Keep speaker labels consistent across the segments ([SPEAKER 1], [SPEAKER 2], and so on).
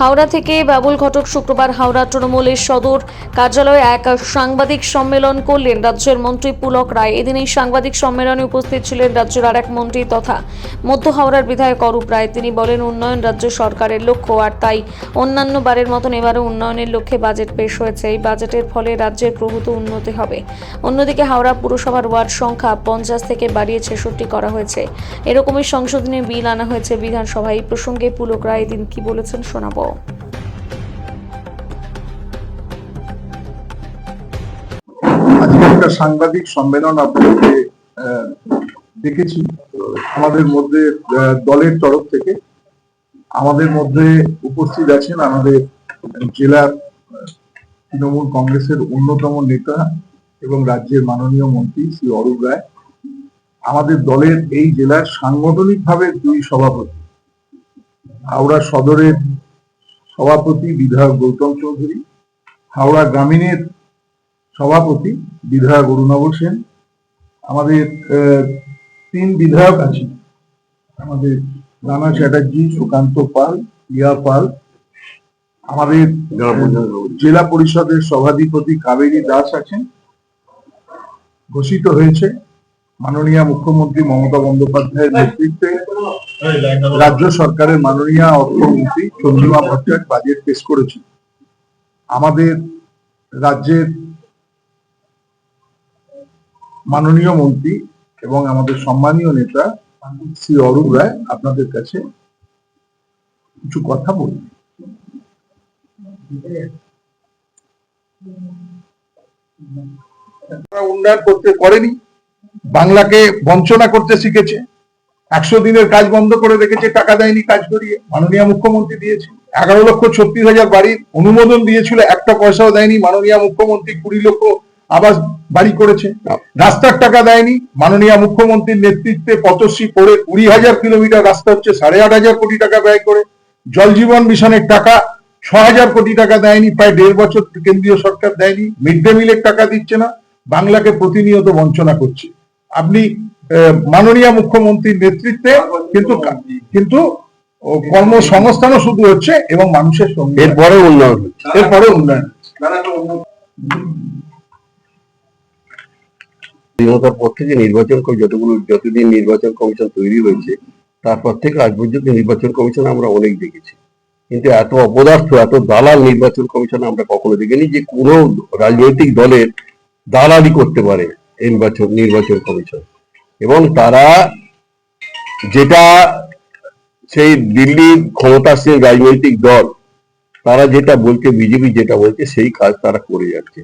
[SPEAKER 1] হাওড়া থেকে বাবুল ঘটক শুক্রবার হাওড়া তৃণমূলের সদর কার্যালয়ে এক সাংবাদিক সম্মেলন করলেন রাজ্যের মন্ত্রী পুলক রায়। এদিন এই সাংবাদিক সম্মেলনে উপস্থিত ছিলেন রাজ্যের আরেক মন্ত্রী তথা মধ্য হাওড়ার বিধায়ক অরূপ রায়। তিনি বলেন, উন্নয়ন রাজ্য সরকারের লক্ষ্য, আর তাই অন্যান্য বারের মতন এবারও উন্নয়নের লক্ষ্যে বাজেট পেশ হয়েছে। এই বাজেটের ফলে রাজ্যের প্রভূত উন্নতি হবে। অন্যদিকে হাওড়া পুরসভার ওয়ার্ড সংখ্যা 50 থেকে বাড়িয়ে 66 করা হয়েছে। এরকমই সংশোধনী বিল আনা হয়েছে বিধানসভায়। এই প্রসঙ্গে পুলক রায় এদিন কি বলেছেন শোনাবো।
[SPEAKER 2] আজকে একটা সাংবাদিক সম্মেলন আপনাদেরকে দেখেছি আমাদের মধ্যে দলের তরফ থেকে। আমাদের মধ্যে উপস্থিত আছেন আমাদের জেলার তৃণমূল কংগ্রেসের অন্যতম নেতা এবং রাজ্যের মাননীয় মন্ত্রী শ্রী অরূপ রায়। আমাদের দলের এই জেলার সাংগঠনিকভাবে দুই সভাপতি, হাওড়া সদরের সভাপতি বিধায়ক গৌতম চৌধুরী, হাওড়া গ্রামীণের সভাপতি বিধায়ক অরুণাভ সেন। আমাদের তিন বিধায়ক আছেন, আমাদের রানা চ্যাটার্জি, সুকান্ত পাল, রিয়া পাল। আমাদের জেলা পরিষদের সভাধিপতি কাবেরী দাস আছেন। ঘোষিত হয়েছে মাননীয় মুখ্যমন্ত্রী মমতা বন্দ্যোপাধ্যায়ের নেতৃত্বে রাজ্য সরকারের মাননীয় অর্থমন্ত্রী চন্দ্রিমা ভট্টাচার্য বাজেট পেশ করেছেন। আমাদের রাজ্যের মাননীয় মন্ত্রী এবং আমাদের সম্মানীয় নেতা শ্রী অরূপ রায় আপনাদের কাছে কিছু কথা বলবেন। উন্নয়ন করতে করেনি, বাংলাকে বঞ্চনা করতে শিখেছে। 100 দিনের কাজ বন্ধ করে রেখেছে, টাকা দেয়নি কাজ করিয়ে। মাননীয় মুখ্যমন্ত্রী দিয়েছে 11,36,000 বাড়ির অনুমোদন দিয়েছিল, একটা পয়সাও দেয়নি। মাননীয় মুখ্যমন্ত্রী 20 লক্ষ আবাস বাড়ি করেছে, রাস্তার টাকা দেয়নি। মাননীয় মুখ্যমন্ত্রীর নেতৃত্বে পথশ্রী পড়ে 20,000 কিলোমিটার রাস্তা হচ্ছে 8,500 কোটি টাকা ব্যয় করে। জল জীবন মিশনের টাকা 6,000 কোটি টাকা দেয়নি, প্রায় 1.5 বছর কেন্দ্রীয় সরকার দেয়নি। মিড ডে মিলের টাকা দিচ্ছে না, বাংলাকে প্রতিনিয়ত বঞ্চনা করছে। আপনি মাননীয় মুখ্যমন্ত্রীর নেতৃত্বে কিন্তু কর্মসংস্থানও শুধু হচ্ছে এবং মানুষের সঙ্গে এরপরে উন্নয়ন
[SPEAKER 3] স্বাধীনতার পর থেকে যতদিন নির্বাচন কমিশন তৈরি হয়েছে তারপর থেকে আজ পর্যন্ত নির্বাচন কমিশন আমরা অনেক দেখেছি, কিন্তু এত অপদার্থ, এত দালাল নির্বাচন কমিশন আমরা কখনো দেখিনি যে কোনো রাজনৈতিক দলের দালালি করতে পারে নির্বাচন কমিশন। এবং তারা যেটা সেই দিল্লির ক্ষমতাসীন রাজনৈতিক দল তারা যেটা বলছে, বিজেপি যেটা বলছে সেই কাজ তারা করে যাচ্ছে।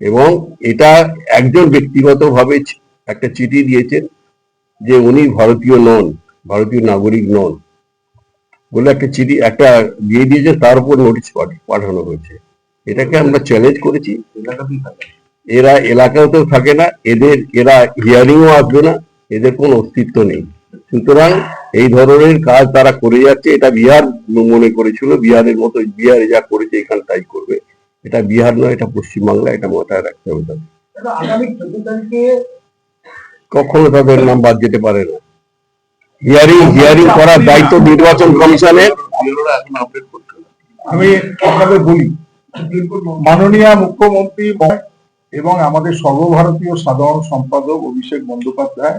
[SPEAKER 3] এবং এটা একজন ব্যক্তিগতভাবে একটা চিঠি দিয়েছেন যে উনি ভারতীয় নন, ভারতীয় নাগরিক নন বলে একটা চিঠি একটা দিয়ে দিয়েছে, তার উপর নোটিশ পাঠানো হয়েছে। এটাকে আমরা চ্যালেঞ্জ করেছি। এরা এলাকাতেও থাকে না, এরা হিয়ারিংও আসবে না, এদের কোনো অস্তিত্ব নেই। সুতরাং এই ধরনের কাজ তারা করে যাচ্ছে। এটা বিহার মনে করেছিল, বিহারের মতো বিহারে যা করেছে এখানে তাই করবে। এটা বিহার নয়, এটা পশ্চিমবাংলা, এটা মাথায় রাখতে হবে তাদের। কখনো তাদের নাম বাদ যেতে পারে না। হিয়ারিং করার দায়িত্ব নির্বাচন কমিশনের।
[SPEAKER 2] আমি আপনাদের বলি, মাননীয় মুখ্যমন্ত্রী এবং আমাদের সর্বভারতীয় সাধারণ সম্পাদক অভিষেক বন্দ্যোপাধ্যায়,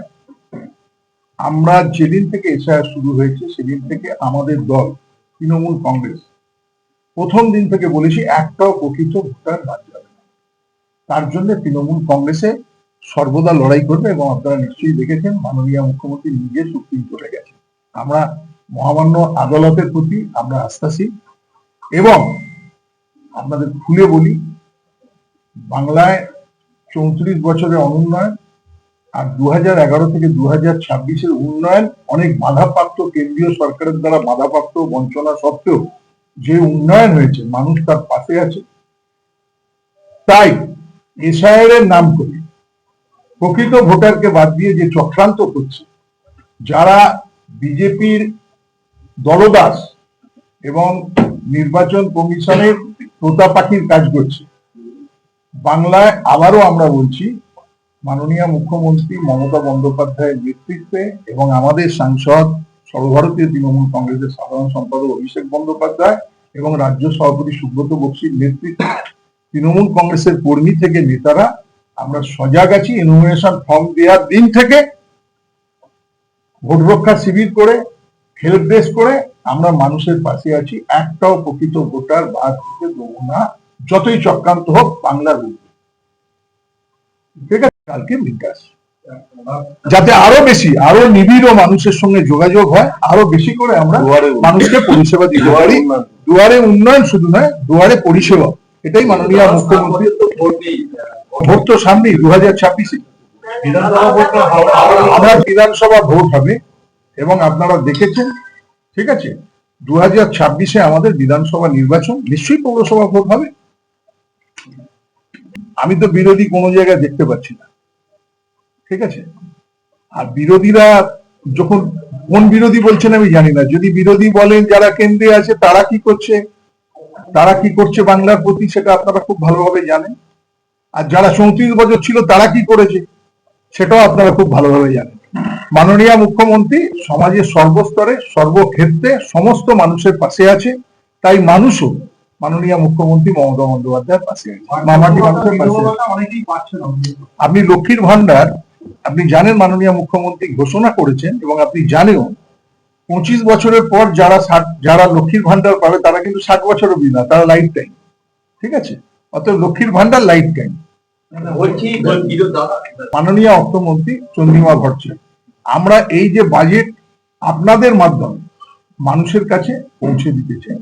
[SPEAKER 2] আমরা যেদিন থেকে এসআইআর শুরু হয়েছে সেদিন থেকে আমাদের দল তৃণমূল কংগ্রেস প্রথম দিন থেকে বলেছি একটাও প্রকৃত ভোটার বাদ যাবে না। তার জন্য তৃণমূল কংগ্রেসে সর্বদা লড়াই করবে এবং আপনারা নিশ্চয়ই দেখেছেন মাননীয় মুখ্যমন্ত্রী নিজে সুপ্রিম কোর্টে গেছে। আমরা মহামান্য আদালতের প্রতি আমরা আস্থাশীল এবং আপনাদের খুলে বলি, বাংলায় 34 বছরের অনুন্নয়ন আর 2011 থেকে 2026-এর উন্নয়ন অনেক বাধাপ্রাপ্ত, কেন্দ্রীয় সরকারের দ্বারা বাধাপ্রাপ্ত, বঞ্চনা সত্ত্বেও যে উন্নয়ন হয়েছে মানুষ তার পাশে আছে। তাই এসআইআর এর নাম করে প্রকৃত ভোটারকে বাদ দিয়ে যে চক্রান্ত করছে, যারা বিজেপির দলদাস এবং নির্বাচন কমিশনের তোতা পাখির কাজ করছে, বাংলায় আবারও আমরা বলছি মাননীয় মুখ্যমন্ত্রী মমতা বন্দ্যোপাধ্যায়ের নেতৃত্বে এবং আমাদের সাংসদ সর্বভারতীয় তৃণমূল কংগ্রেসের সাধারণ সম্পাদক অভিষেক বন্দ্যোপাধ্যায় এবং রাজ্য সভাপতি সুব্রত বক্সির নেতৃত্বে তৃণমূল কংগ্রেসের কর্মী থেকে নেতারা আমরা সজাগ আছি। এনুমিনেশন ফর্ম দেওয়ার দিন থেকে ভোট রক্ষা শিবির করে, হেল্প ডেস্ক করে আমরা মানুষের পাশে আছি। একটাও প্রকৃত ভোটার বাদ দিতে দেবো না, যতই চক্রান্ত হোক বাংলার বিরুদ্ধে। ঠিক আছে, কালকে বিকাশ যাতে আরো বেশি, আরো নিবিড় মানুষের সঙ্গে যোগাযোগ হয়, আরো বেশি করে আমরা মানুষকে পরিষেবা দিতে পারি। দুয়ারে উন্নয়ন শুধু নয়, দুয়ারে পরিষেবা, এটাই মাননীয় মুখ্যমন্ত্রী। ভোট তো সামনেই 2026-এ আমরা বিধানসভা ভোট হবে এবং আপনারা দেখেছেন, ঠিক আছে, 2026-এ আমাদের বিধানসভা নির্বাচন, নিশ্চয়ই পৌরসভা ভোট হবে। আমি তো বিরোধী কোনো জায়গায় দেখতে পাচ্ছি না, ঠিক আছে। আর বিরোধীরা যখন, কোন বিরোধী বলছেন আমি জানি না, যদি বিরোধী বলেন যারা কেন্দ্রে আছে তারা কি করছে, তারা কি করছে বাংলার প্রতি, সেটা আপনারা খুব ভালোভাবে জানেন। আর যারা 34 বছর ছিল তারা কি করেছে সেটাও আপনারা খুব ভালোভাবে জানেন। মাননীয় মুখ্যমন্ত্রী সমাজের সর্বস্তরে, সর্বক্ষেত্রে সমস্ত মানুষের পাশে আছে, তাই মানুষও মাননীয় মুখ্যমন্ত্রী মমতা বন্দ্যোপাধ্যায়ের পাশে আছে, মামাটি মানুষের পাশে আছে। আপনি লক্ষ্মীর ভান্ডার, আপনি জানেন মাননীয় মুখ্যমন্ত্রী ঘোষণা করেছেন, এবং আপনি জানেও 25 বছরের পর যারা লক্ষ্মীর ভান্ডার পাবে তারা কিন্তু 60 বছর অবধি না, তারা লাইফ টাইম। ঠিক আছে, অতএব লক্ষ্মীর ভান্ডার লাইফ টাইম। মাননীয় অর্থমন্ত্রী চন্দ্রিমা ভট্টাচার্য, আমরা এই যে বাজেট আপনাদের মাধ্যমে মানুষের কাছে পৌঁছে দিতে চাই।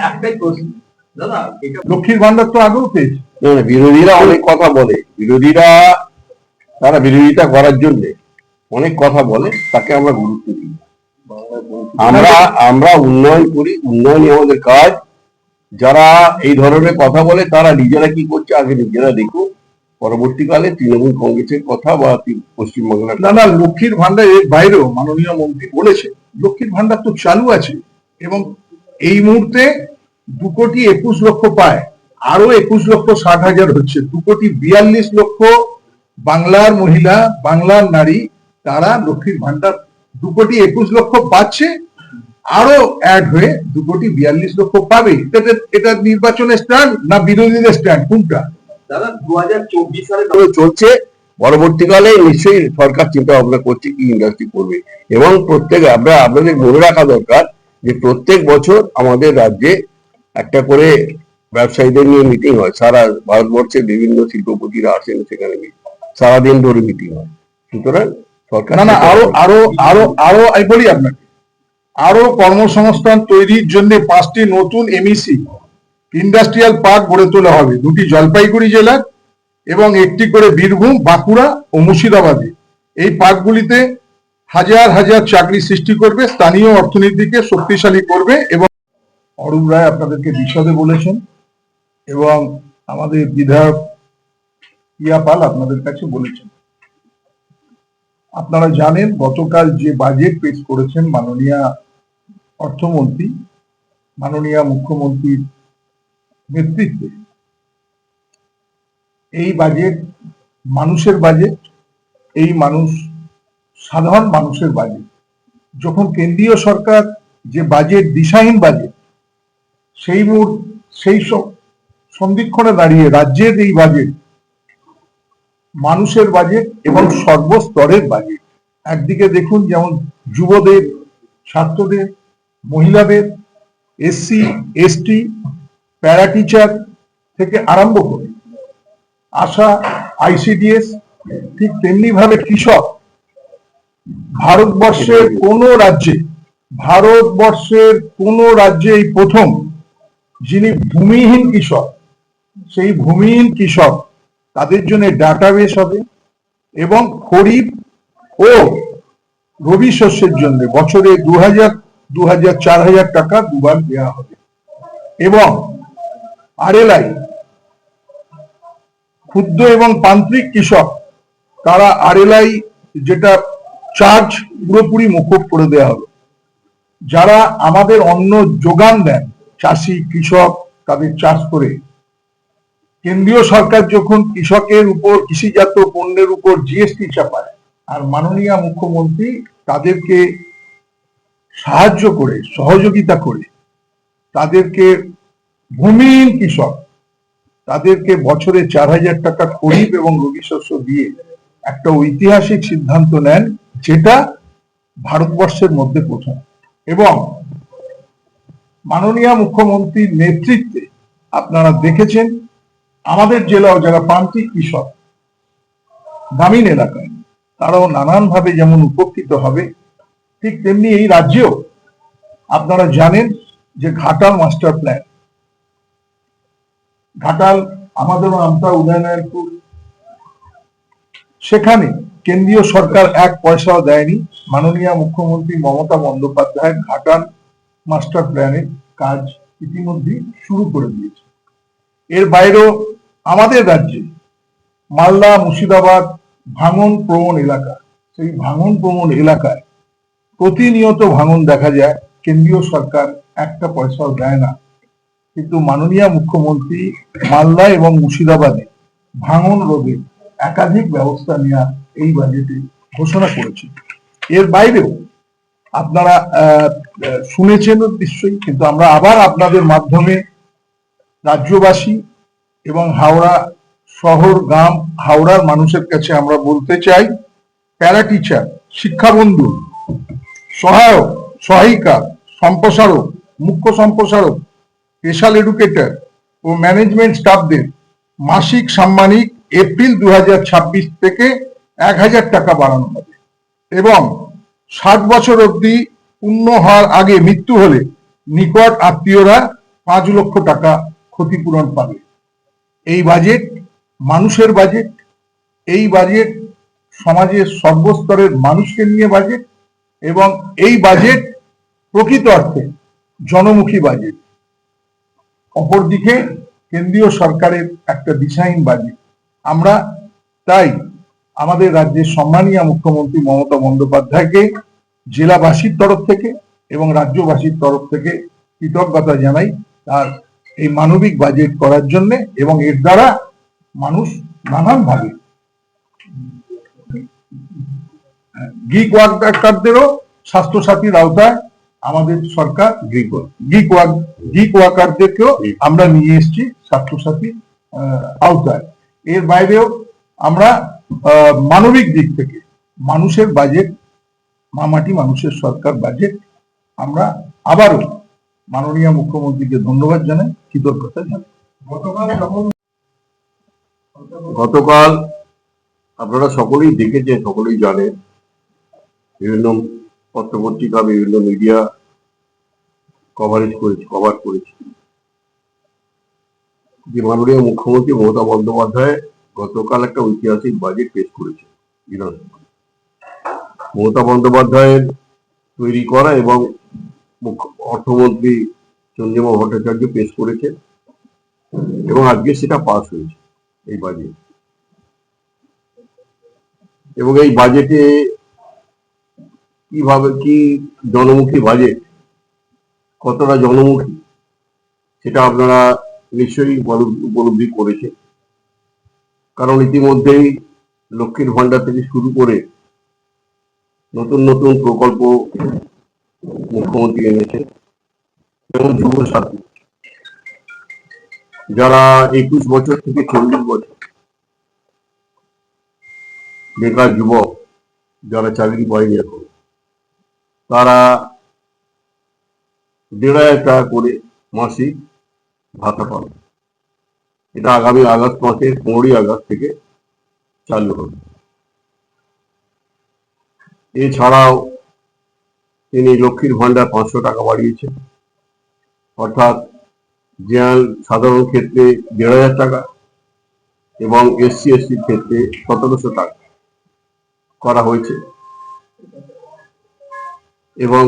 [SPEAKER 4] একটাই প্রশ্ন দাদা,
[SPEAKER 2] লক্ষ্মীর ভান্ডার তো আগেও পেয়েছে।
[SPEAKER 3] বিরোধীরা অনেক কথা বলে, তারা বিরোধিতা করার জন্য অনেক কথা বলে, তাকে আমরা গুরুত্ব দিই। আমরা উন্নয়ন করি, উন্নয়নই আমাদের কাজ। যারা এই ধরনের কথা বলে তারা নিজেরা কি করছে আগে নিজেরা দেখুন, পরবর্তীকালে তৃণমূল কংগ্রেসের কথা বা পশ্চিমবাংলার
[SPEAKER 2] না, লক্ষ্মীর ভান্ডার এর বাইরেও মাননীয় মন্ত্রী বলেছে লক্ষ্মীর ভান্ডার তো চালু আছে, এবং এই মুহূর্তে 2,21,00,000 পায়, আরো 21,60,000 হচ্ছে, 2,42,00,000 বাংলার মহিলা, বাংলার নারী, তারা লক্ষ্মীর ভান্ডার 2,21,00,000 পাচ্ছে, আরো অ্যাড হয়ে 2,42,00,000 পাবে। এটা নির্বাচনের স্ট্যান্ড না বিরোধীদের স্ট্যান্ড, কোনটা?
[SPEAKER 4] দাদা 2024 সালে
[SPEAKER 3] চলছে, পরবর্তীকালে নিশ্চয়ই সরকার চিন্তা ভাবনা করছে কি ইন্ডাস্ট্রি করবে। এবং আপনাদের মনে রাখা দরকার যে প্রত্যেক বছর আমাদের রাজ্যে একটা করে ব্যবসায়ীদের নিয়ে মিটিং হয়, সারা ভারতবর্ষের বিভিন্ন শিল্পপতিরা আসেন সেখানে, সারাদিন ধরে মিটিং হয়। সুতরাং সরকার
[SPEAKER 2] আরো আমি বলি আপনাকে, আরো কর্মসংস্থান তৈরির জন্য 5টি নতুন এমইসি ইন্ডাস্ট্রিয়াল পার্ক গড়ে তোলা হবে, 2টি জলপাইগুড়ি জেলার এবং 1টি করে বীরভূম, বাঁকুড়া ও মুর্শিদাবাদে। এই পার্কগুলিতে হাজার হাজার চাকরি সৃষ্টি করবে, স্থানীয় অর্থনীতিকে শক্তিশালী করবে। এবং অরূপ রায় আপনাদেরকে বিশদে বলেছেন, এবং আমাদের বিধায়ক ইয়া পাল আপনাদের কাছে বলেছেন। আপনারা জানেন গতকাল যে বাজেট পেশ করেছেন মাননীয় অর্থমন্ত্রী, মাননীয় মুখ্যমন্ত্রীর নেতৃত্বে, এই বাজেট মানুষের বাজেট, এই মানুষ সাধারণ মানুষের বাজেট। যখন কেন্দ্রীয় সরকার যে বাজেট দিশাহীন বাজেট, সেই সব সন্ধিক্ষণে দাঁড়িয়ে রাজ্যের এই বাজেট মানুষের বাজেট এবং সর্বস্তরের বাজেট। একদিকে দেখুন যেমন যুবদের, ছাত্রদের, মহিলাদের, এসসি এসটি, প্যারা টিচার থেকে আরম্ভ করে আশা, আইসিডিএস, ঠিক তেমনি ভাবে কৃষক। ভারতবর্ষের কোন রাজ্যে এই প্রথম যিনি ভূমিহীন কৃষক, সেই ভূমিহীন কৃষক তাদের জন্য ডাটাবেস হবে, এবং খরিফ ও রবি শস্যের জন্য বছরে 2,000, 4,000 টাকা দুবার দেওয়া হবে। এবং আরএলআই, ক্ষুদ্র এবং প্রান্তিক কৃষক, তারা আরএলআই যেটা চার্জ পুরোপুরি মুকুব করে দেওয়া হবে। যারা আমাদের অন্ন যোগান দেন, চাষি কৃষক, তাদের চাষ করে, কেন্দ্রীয় সরকার যখন কৃষকের উপর, কৃষিজাত পণ্যের উপর জিএসটি চাপায়, আর মাননীয় মুখ্যমন্ত্রী তাদেরকে সাহায্য করে, সহযোগিতা করে তাদেরকে ভূমিহীন কৃষক তাদেরকে বছরে 4,000 টাকা খরিফ এবং রবি শস্য দিয়ে একটা ঐতিহাসিক সিদ্ধান্ত নেন, যেটা ভারতবর্ষের মধ্যে প্রথম। এবং মাননীয় মুখ্যমন্ত্রীর নেতৃত্বে আপনারা দেখেছেন আমাদের জেলাও যারা প্রান্তিক কৃষক গ্রামীণ এলাকায় তারাও নানানভাবে যেমন উপকৃত হবে, ঠিক তেমনি এই রাজ্যেও আপনারা জানেন যে ঘাটাল মাস্টার প্ল্যান, ঘাটাল আমাদের আমতা উদয়নারায়ণপুর, সেখানে কেন্দ্রীয় সরকার এক পয়সাও দেয়নি। মাননীয় মুখ্যমন্ত্রী মমতা বন্দ্যোপাধ্যায় ঘাটাল মাস্টার প্ল্যানের কাজ ইতিমধ্যে শুরু করে দিয়েছে। এর বাইরেও আমাদের রাজ্যে মালদা, মুর্শিদাবাদ ভাঙন প্রবণ এলাকা, সেই ভাঙন প্রবণ এলাকায় প্রতিনিয়ত ভাঙন দেখা যায়, কেন্দ্রীয় সরকার একটা পয়সাও দেয় না। কিন্তু মাননীয় মুখ্যমন্ত্রী মালদা এবং মুর্শিদাবাদে ভাঙন রোধে একাধিক ব্যবস্থা নেওয়া এই বাজেটে ঘোষণা করেছে। এর বাইরেও আপনারা শুনেছেন নিশ্চয়ই, কিন্তু আমরা আবার আপনাদের মাধ্যমে রাজ্যবাসী এবং হাওড়া শহর গ্রাম হাওড়ার মানুষের কাছে আমরা বলতে চাই, প্যারা টিচার, শিক্ষাবন্ধু, সহায়ক, সহায়িকা, সম্প্রসারক, মুখ্য সম্প্রসারক, স্পেশাল এডুকেটর ও ম্যানেজমেন্ট স্টাফদের মাসিক সাম্মানিক এপ্রিল 2026 থেকে 1,000 টাকা বাড়ানো হবে এবং 60 বছর অবধি পূর্ণ হওয়ার আগে মৃত্যু হলে নিকট আত্মীয়রা 5 লক্ষ টাকা ক্ষতিপূরণ পাবে। এই বাজেট মানুষের বাজেট, এই বাজেট সমাজের সর্বস্তরের মানুষকে নিয়ে বাজেট, এবং এই বাজেট প্রকৃত অর্থে জনমুখী বাজেট। অপরদিকে কেন্দ্রীয় সরকারের একটা দিশাহীন বাজেট। আমরা তাই আমাদের রাজ্যের সম্মানীয় মুখ্যমন্ত্রী মমতা বন্দ্যোপাধ্যায়কে জেলাবাসীর তরফ থেকে এবং রাজ্যবাসীর তরফ থেকে কৃতজ্ঞতা জানাই তার এই মানবিক বাজেট করার জন্য, এবং এর দ্বারা মানুষ নানানভাবে গিগ ওয়ার্কারদেরও স্বাস্থ্যসাথীর আওতায় আমাদের সরকার গিগ ওয়ার্কারদেরকেও আমরা নিয়ে এসেছি স্বাস্থ্যসাথী আওতায়। এর বাইরেও আমরা মানবিক দিক থেকে মানুষের বাজেট, মামাটি মানুষের সরকার বাজেট, আমরা আবারও মাননীয় মুখ্যমন্ত্রীকে ধন্যবাদ জানাই, কৃতজ্ঞতা জানাই।
[SPEAKER 3] গতকাল আপনারা সকলেই দেখেছেন, সকলেই জানেন, বিভিন্ন পত্রপত্রিকা, বিভিন্ন মিডিয়া কভার করেছে যে মাননীয় মুখ্যমন্ত্রী মমতা বন্দ্যোপাধ্যায় গতকাল একটা ঐতিহাসিক বাজেট পেশ করেছে বিধানসভায়। মমতা বন্দ্যোপাধ্যায়ের তৈরি করা এবং অর্থমন্ত্রী চন্দ্রিমা ভট্টাচার্য পেশ করেছে এবং আজকে সেটা পাস হয়েছে এই বাজেট। এবং এই বাজেটে কিভাবে কি জনমুখী বাজেট, কতটা জনমুখী সেটা আপনারা নিশ্চয়ই উপলব্ধি করেছেন। কারণ ইতিমধ্যেই লক্ষ্মীর ভান্ডার থেকে শুরু করে নতুন নতুন প্রকল্প মুখ্যমন্ত্রী এনেছেন, যেমন যুব সাথী, যারা 21 বছর থেকে 40 বছর বেকার যুবক, যারা চাকরি পায়নি এখন, তারা 1,500 টাকা করে মাসিক ভাতা পাবে। এটা আগামী আগস্ট মাসের 15ই আগস্ট থেকে চালু হবে। এছাড়াও তিনি লক্ষ্মীর ভান্ডার 500 টাকা বাড়িয়েছেন, অর্থাৎ জেনারেল সাধারণ ক্ষেত্রে 1,500 টাকা এবং SC/ST ক্ষেত্রে 1,700 টাকা করা হয়েছে। এবং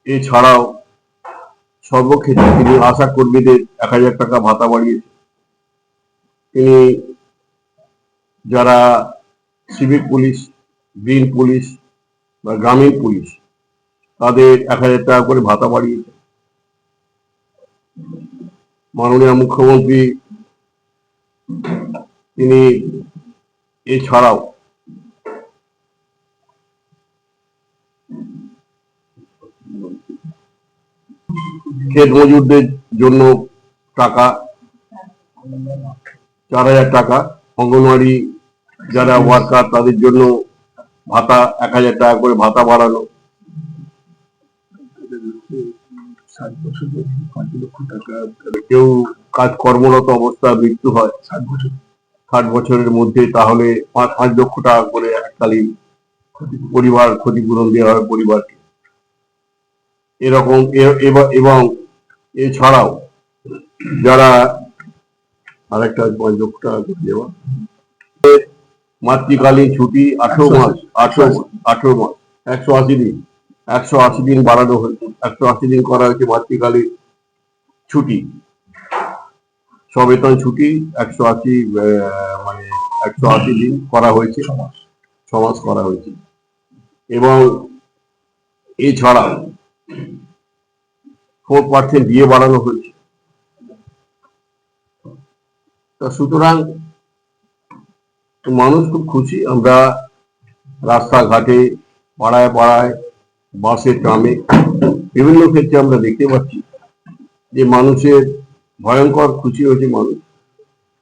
[SPEAKER 3] এছাড়াও সর্বক্ষেত্রে তিনি আশা কর্মীদের 1,000 টাকা ভাতা বাড়িয়েছেন। তিনি যারা সিভিক পুলিশ, গ্রিন পুলিশ বা গ্রামীণ পুলিশ, তাদের 1,000 টাকা করে ভাতা বাড়িয়েছে। মাননীয় মুখ্যমন্ত্রী তিনি এছাড়াও ক্ষেত মজুরদের জন্য টাকা 4,000 টাকা, অঙ্গনওয়াড়ি যারা ওয়ার্কার তাদের জন্য ভাতা 1,000 টাকা করে ভাতা বাড়ানো,
[SPEAKER 2] 60 বছর বয়সী 5 লক্ষ টাকা,
[SPEAKER 3] কেউ কাজ কর্মরত অবস্থায় মৃত্যু হয় 60 বছরের মধ্যে তাহলে 5 লক্ষ টাকা করে এককালীন পরিবার ক্ষতিপূরণ দেওয়া হয় পরিবারকে। এরকম এবং এছাড়াও যারা আরেকটা 5 লক্ষ টাকা করে দেওয়া, মাতৃকালীন ছুটি 18 মাস 180 দিন বাড়ানো হয়েছে, 180 দিন করা হয়েছে মাতৃকালীন ছুটি, সবেতন ছুটি 180 দিন করা হয়েছে, 6 মাস করা হয়েছে। এবং এছাড়া 4% দিয়ে বাড়ানো হয়েছে। তা সুতরাং মানুষ খুব খুশি। আমরা রাস্তাঘাটে, পাড়ায় পাড়ায়, বাসে, ট্রামে বিভিন্ন ক্ষেত্রে আমরা দেখতে পাচ্ছি যে মানুষের ভয়ঙ্কর খুশি হয়েছে মানুষ,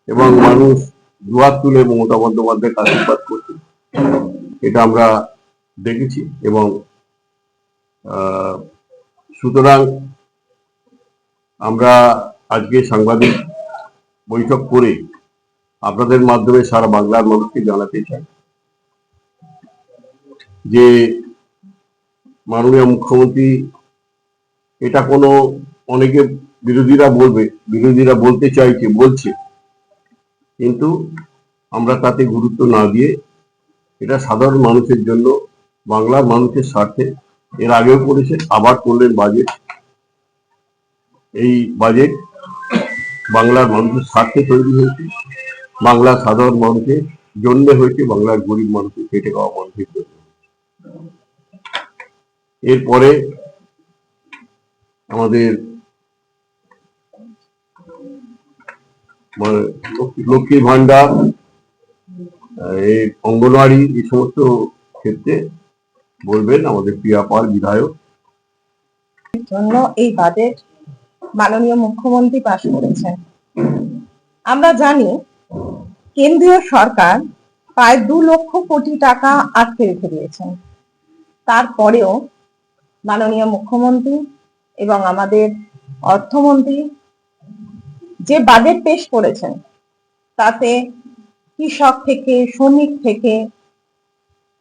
[SPEAKER 3] এবং মানুষ দুহাত তুলে মমতা বন্দ্যোপাধ্যায়কে আশীর্বাদ করছে, এটা আমরা দেখেছি। এবং সুতরাং আমরা আজকে সাংবাদিক বৈঠক করে আপনাদের মাধ্যমে সারা বাংলার মানুষকে জানাতে চাই যে মাননীয় মুখ্যমন্ত্রী, এটা কোনো, অনেকে বিরোধীরা বলতে চাইছে, বলছে, কিন্তু আমরা তাতে গুরুত্ব না দিয়ে এটা সাধারণ মানুষের জন্য, বাংলার মানুষের স্বার্থে, এর আগেও করেছে, আবার করলেন বাজেট। এই বাজেট বাংলার মানুষের স্বার্থে তৈরি হয়েছে, বাংলার সাধারণ মানুষের জন্য হয়েছে, বাংলার গরিব মানুষের, খেটে খাওয়া মানুষের জন্য। এরপরে আমাদের লক্ষ্মী ভান্ডার, এই অঙ্গনওয়াড়ি, এই সমস্ত ক্ষেত্রে বলবেন আমাদের প্রিয়া পাল বিধায়ক।
[SPEAKER 5] জন্য এই বাজেট মাননীয় মুখ্যমন্ত্রী পাশ করেছেন। আমরা জানি কেন্দ্রীয় সরকার প্রায় 2 লক্ষ কোটি টাকা আটকে রেখে দিয়েছেন। তারপরেও মাননীয় মুখ্যমন্ত্রী এবং আমাদের অর্থমন্ত্রী যে বাজেট পেশ করেছেন, তাতে কৃষক থেকে, শ্রমিক থেকে,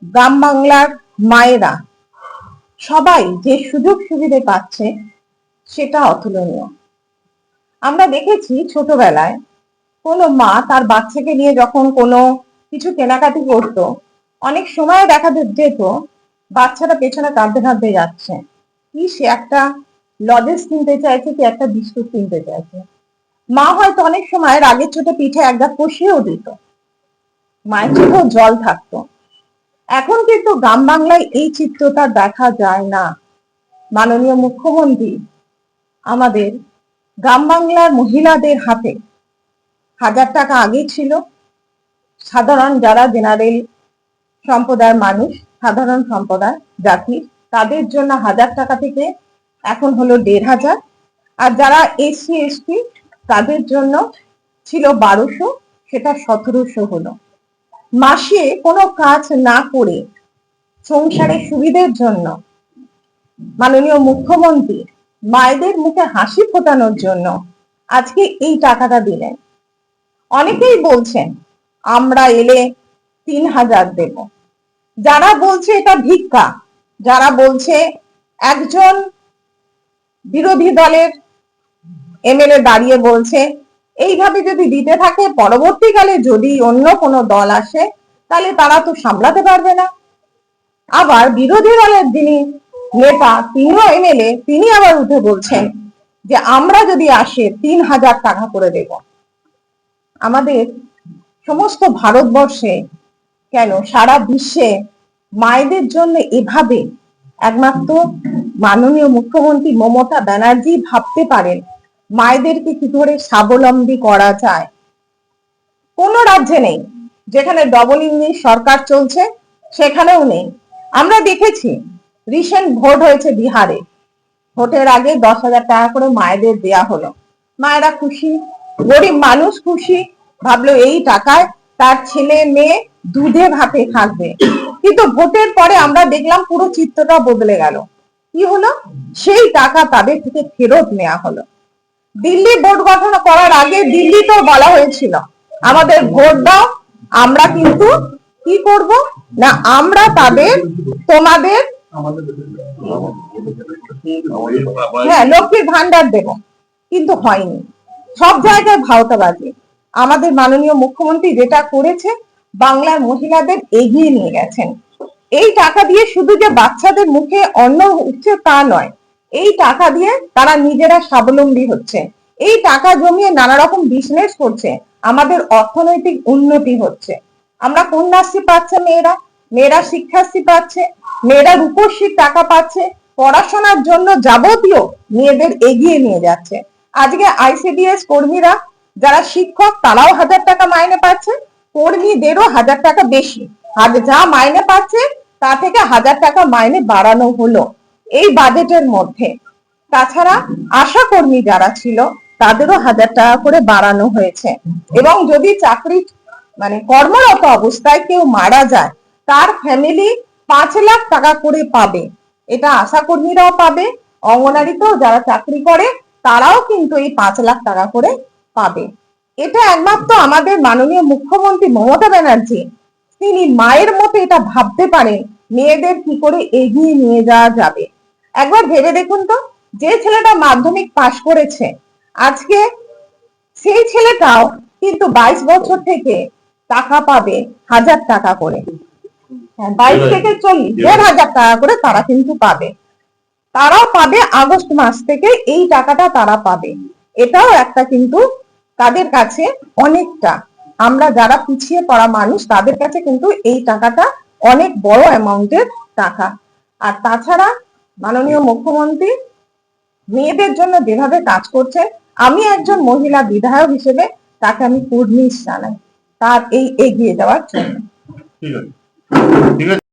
[SPEAKER 5] গ্রাম বাংলার মায়েরা সবাই যে সুযোগ সুবিধা পাচ্ছে সেটা অতুলনীয়। আমরা দেখেছি ছোটবেলায় কোনো মা তার বাচ্চাকে নিয়ে যখন কোনো কিছু কেনাকাটি করত, অনেক সময় দেখা যেত বাচ্চাটা পেছনে কাঁদতে কাঁদতে যাচ্ছে, কি সে একটা লজেন্স কিনতে চাইছে, কি একটা বিস্কুট কিনতে চাইছে। মা হয়তো অনেক সময় রাগের চোটে পিঠে একদা কষিয়েও দিত, মায়ের চোখেও জল থাকতো। এখন কিন্তু গ্রাম বাংলায় এই চিত্রটা দেখা যায় না। মাননীয় মুখ্যমন্ত্রী আমাদের গ্রাম বাংলার মহিলাদের হাতে 1000 টাকা আগে ছিল, সাধারণ যারা জেনারেল সম্প্রদায়ের মানুষ, সাধারণ সম্প্রদায় জাতির, তাদের জন্য 1000 টাকা থেকে এখন হলো 1500, আর যারা এসসি এসটি তাদের জন্য ছিল 1200, সেটা 1700 হলো। মাসে কোনো কাজ না করে সংসারের সুবিধার জন্য মাননীয় মুখ্যমন্ত্রী মায়েদের মুখে হাসি ফোটানোর জন্য আজকে এই টাকাটা দিলেন। অনেকেই বলছেন আমরা এলে 3000 দেব, যারা বলছে এটা ভিক্ষা, যারা বলছে একজন বিরোধী দলের এমএলএ দাঁড়িয়ে বলছে এইভাবে যদি দিতে থাকে পরবর্তীকালে যদি অন্য কোনো দল আসে তাহলে তারা তো সামলাতে পারবে না। আবার বিরোধী দলের যিনি নেতা, তিনিও এমএলএ, তিনি আবার উঠে বলছেন যে আমরা যদি আসে 3000 টাকা করে দেব। আমাদের সমস্ত ভারতবর্ষে কেন সারা বিশ্বে মায়েদের জন্য এভাবে একমাত্র মাননীয় মুখ্যমন্ত্রী মমতা ব্যানার্জি ভাবতে পারেন মায়েদেরকে কি করে স্বাবলম্বী করা যায়। কোন রাজ্যে নেই, যেখানে ডবল ইঞ্জিন সরকার চলছে সেখানেও নেই। আমরা দেখেছি রিসেন্ট ভোট হয়েছে বিহারে, ভোটের আগে 10,000 টাকা করে মায়েদের দেয়া হলো। মায়েরা খুশি, গরিব মানুষ খুশি, ভাবলো এই টাকায় তার ছেলে মেয়ে দুধে ভাতে থাকবে। কিন্তু ভোটের পরে আমরা দেখলাম পুরো চিত্রটা বদলে গেল। কি হলো? সেই টাকা তাদের থেকে ফেরত নেওয়া হলো। দিল্লি বোর্ড গঠন করার আগে দিল্লি তো বলা হয়েছিল আমাদের ভোট দাও, আমরা কিন্তু কি করব না, আমরা তোমাদের হ্যাঁ লক্ষ্মীর ভান্ডার দেব। কিন্তু হয়নি, সব জায়গায় ভাওতাবাজি। আমাদের মাননীয় মুখ্যমন্ত্রী যেটা করেছে, বাংলার মহিলাদের এগিয়ে নিয়ে গেছেন। এই টাকা দিয়ে শুধু যে বাচ্চাদের মুখে অন্ন উঠছে তা নয়, এই টাকা দিয়ে তারা নিজেরা স্বাবলম্বী হচ্ছে। এই টাকা জমিয়ে নানা রকম বিজনেস করছে, আমাদের অর্থনৈতিক উন্নতি হচ্ছে। আমরা কন্যাশ্রী পাচ্ছে মেয়েরা শিক্ষাশ্রী পাচ্ছে, মেয়েরা রূপশ্রীর টাকা পাচ্ছে, পড়াশোনার জন্য যাবতীয় মেয়েদের এগিয়ে নিয়ে যাচ্ছে। আজকে আইসিডিএস কর্মীরা যারা শিক্ষক তারাও 1,000 টাকা মাইনে পাচ্ছে, কর্মীদেরও 1,000 টাকা বেশি। আজ যা মাইনে পাচ্ছে তা থেকে 1,000 টাকা মাইনে বাড়ানো হলো এই বাজেটের মধ্যে। তাছাড়া আশা কর্মী যারা ছিল তাদেরও 1,000 টাকা করে বাড়ানো হয়েছে। এবং যদি চাকরি কর্মরত অবস্থায় কেউ মারা যায়, তার ফ্যামিলি 5 লাখ টাকা করে পাবে। এটা আশা কর্মীরাও পাবে, অঙ্গনারীতেও যারা চাকরি করে তারাও কিন্তু এই 5 লাখ টাকা করে পাবে। এটা একমাত্র আমাদের মাননীয় মুখ্যমন্ত্রী মমতা ব্যানার্জি, তিনি মায়ের মতো এটা ভাবতে পারেন মেয়েদের কি করে এগিয়ে নিয়ে যাওয়া যাবে। একবার ভেবে দেখুন তো, যে ছেলেটা মাধ্যমিক পাশ করেছে আজকে সেই ছেলেটাও কিন্তু 22 বছর থেকে টাকা পাবে 1,000 টাকা করে। 22 থেকে 40, 1,500 টাকা করে তারা কিন্তু পাবে। তারাও পাবে আগস্ট মাস থেকে এই টাকাটা তারা পাবে। এটাও একটা কিন্তু তাদের কাছে অনেকটা, আমরা যারা পিছিয়ে পড়া মানুষ তাদের কাছে কিন্তু এই টাকাটা অনেক বড় অ্যামাউন্টের টাকা। আর তাছাড়া মাননীয় মুখ্যমন্ত্রী মেয়েদের জন্য যেভাবে কাজ করছেন, আমি একজন মহিলা বিধায়ক হিসেবে তাকে আমি কুর্নিশ জানাই তার এই এগিয়ে যাওয়ার জন্য।
[SPEAKER 2] ঠিক আছে, ঠিক আছে।